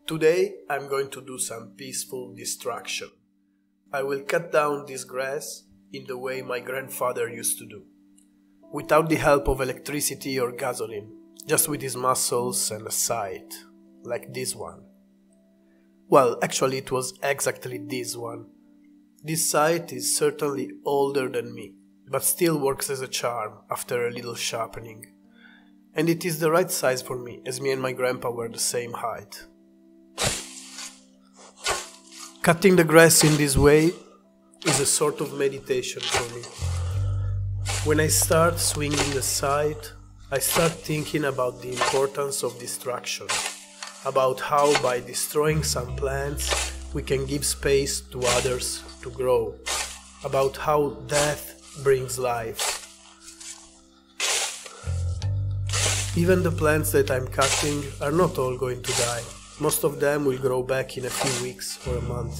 Today I'm going to do some peaceful distraction. I will cut down this grass in the way my grandfather used to do, without the help of electricity or gasoline, just with his muscles and a scythe, like this one. Well, actually it was exactly this one. This scythe is certainly older than me, but still works as a charm after a little sharpening. And it is the right size for me, as me and my grandpa were the same height. Cutting the grass in this way is a sort of meditation for me. When I start swinging the scythe, I start thinking about the importance of distraction, about how by destroying some plants we can give space to others to grow, about how death brings life. Even the plants that I'm cutting are not all going to die. Most of them will grow back in a few weeks or a month,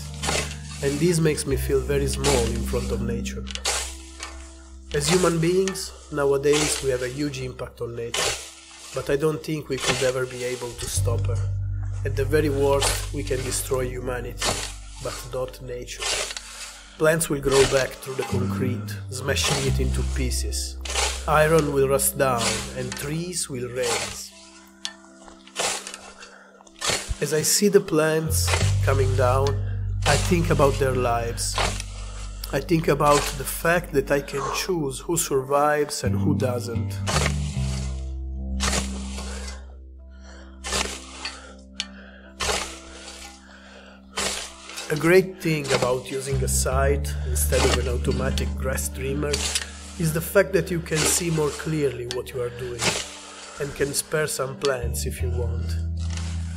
and this makes me feel very small in front of nature. As human beings, nowadays we have a huge impact on nature, but I don't think we could ever be able to stop her. At the very worst, we can destroy humanity, but not nature. Plants will grow back through the concrete, smashing it into pieces. Iron will rust down, and trees will raise. As I see the plants coming down, I think about their lives. I think about the fact that I can choose who survives and who doesn't. A great thing about using a scythe instead of an automatic grass trimmer is the fact that you can see more clearly what you are doing and can spare some plants if you want,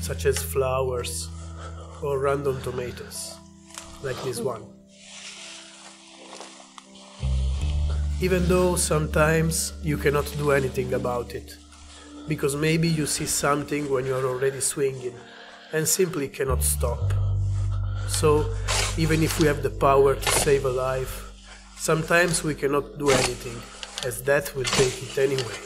such as flowers or random tomatoes, like this one. Even though sometimes you cannot do anything about it, because maybe you see something when you are already swinging and simply cannot stop. So, even if we have the power to save a life, sometimes we cannot do anything, as death will take it anyway.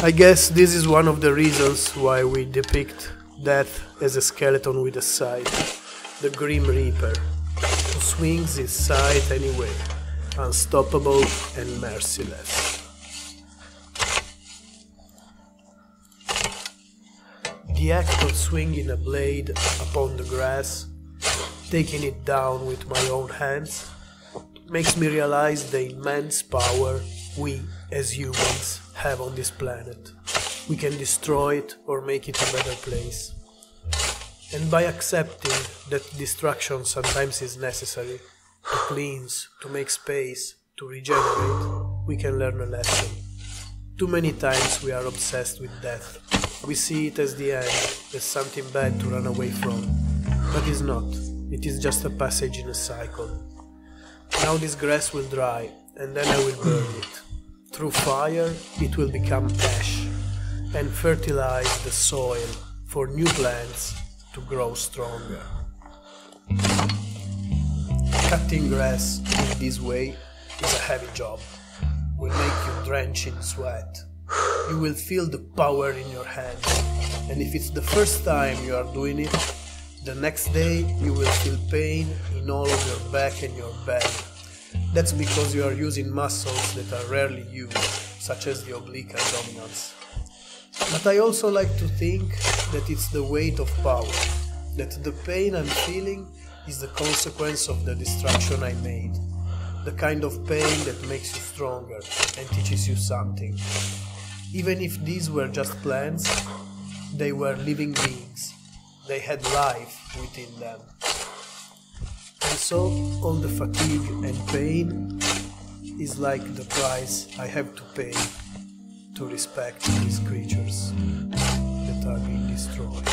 I guess this is one of the reasons why we depict death as a skeleton with a scythe, the Grim Reaper, who swings his scythe anyway, unstoppable and merciless. The act of swinging a blade upon the grass, taking it down with my own hands, makes me realize the immense power we, as humans, have on this planet. We can destroy it or make it a better place. And by accepting that destruction sometimes is necessary, to cleanse, to make space, to regenerate, we can learn a lesson. Too many times we are obsessed with death. We see it as the end, as something bad to run away from. But it's not. It is just a passage in a cycle. Now this grass will dry, and then I will burn it. Through fire, it will become ash, and fertilize the soil for new plants to grow stronger. Cutting grass in this way is a heavy job. Will make you drench in sweat. You will feel the power in your hands, and if it's the first time you are doing it, the next day you will feel pain in all of your back and your belly. That's because you are using muscles that are rarely used, such as the oblique abdominals. But I also like to think that it's the weight of power, that the pain I'm feeling is the consequence of the destruction I made, the kind of pain that makes you stronger and teaches you something. Even if these were just plants, they were living beings. They had life within them. And so all the fatigue and pain is like the price I have to pay to respect these creatures that are being destroyed.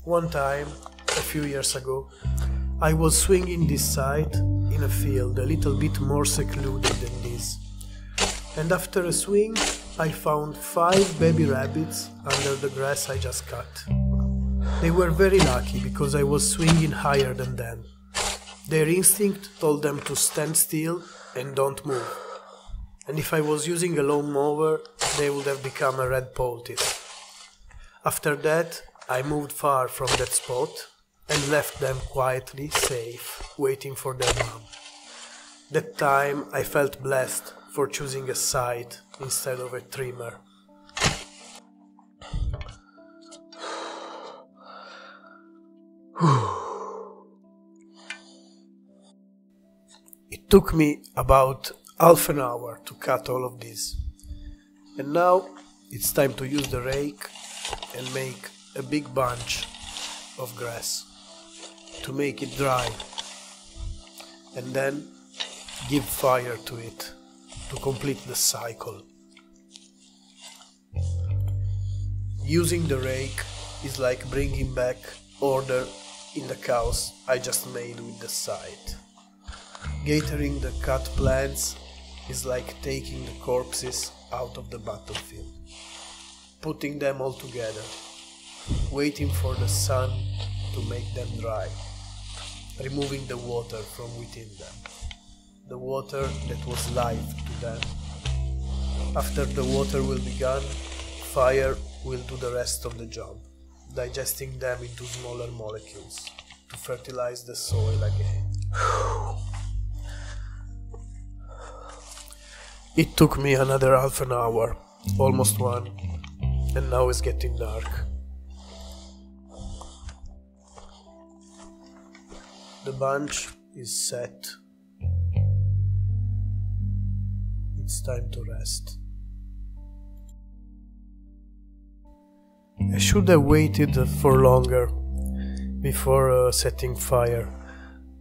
One time, a few years ago, I was swinging this scythe in a field a little bit more secluded than this. And after a swing, I found 5 baby rabbits under the grass I just cut. They were very lucky because I was swinging higher than them. Their instinct told them to stand still and don't move. And if I was using a lawnmower, they would have become a red poultice. After that, I moved far from that spot and left them quietly safe, waiting for their mom. That time I felt blessed for choosing a scythe instead of a trimmer. It took me about half an hour to cut all of this. And now it's time to use the rake and make a big bunch of grass to make it dry, and then give fire to it to complete the cycle. Using the rake is like bringing back order in the chaos I just made with the scythe. Gathering the cut plants is like taking the corpses out of the battlefield, putting them all together, waiting for the sun to make them dry, removing the water from within them, the water that was life to them. After the water will be gone, fire will do the rest of the job, digesting them into smaller molecules to fertilize the soil again. It took me another half an hour, almost one, and now it's getting dark. The bunch is set. It's time to rest. I should have waited for longer before setting fire,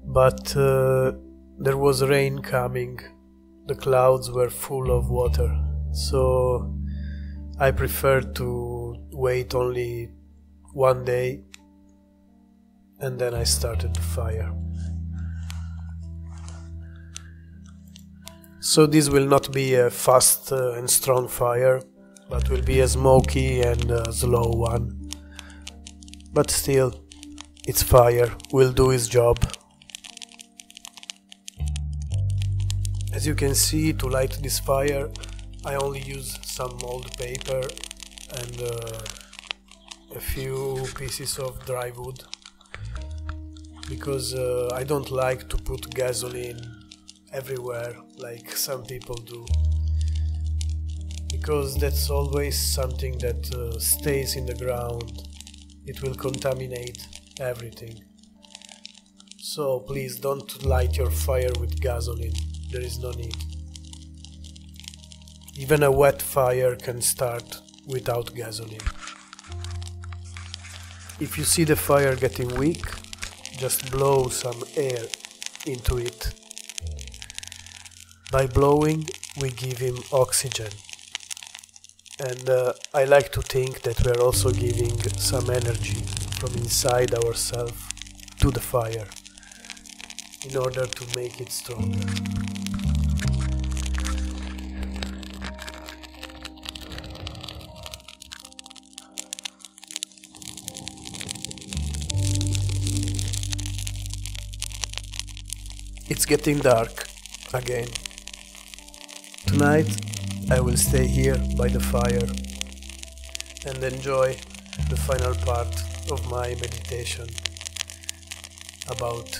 but there was rain coming. The clouds were full of water, so I preferred to wait only one day, and then I started the fire. So this will not be a fast and strong fire, but will be a smoky and slow one. But still, it's fire, will do its job. As you can see, to light this fire, I only use some old paper and a few pieces of dry wood, because I don't like to put gasoline everywhere like some people do, because that's always something that stays in the ground. It will contaminate everything. So please don't light your fire with gasoline. There is no need. Even a wet fire can start without gasoline. If you see the fire getting weak, just blow some air into it. By blowing, we give him oxygen. And I like to think that we are also giving some energy from inside ourselves to the fire in order to make it stronger. It's getting dark again. Tonight I will stay here by the fire and enjoy the final part of my meditation about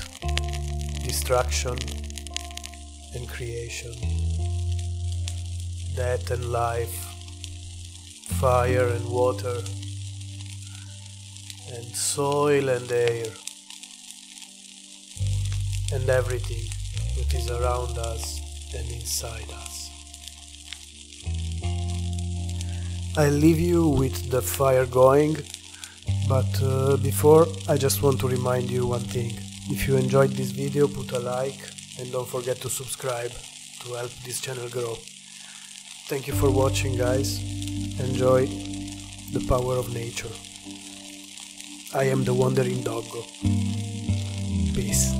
destruction and creation, death and life, fire and water, and soil and air, and everything that is around us and inside us. I leave you with the fire going, but before I just want to remind you one thing. If you enjoyed this video, put a like and don't forget to subscribe to help this channel grow. Thank you for watching, guys. Enjoy the power of nature. I am the Wandering Doggo. Peace.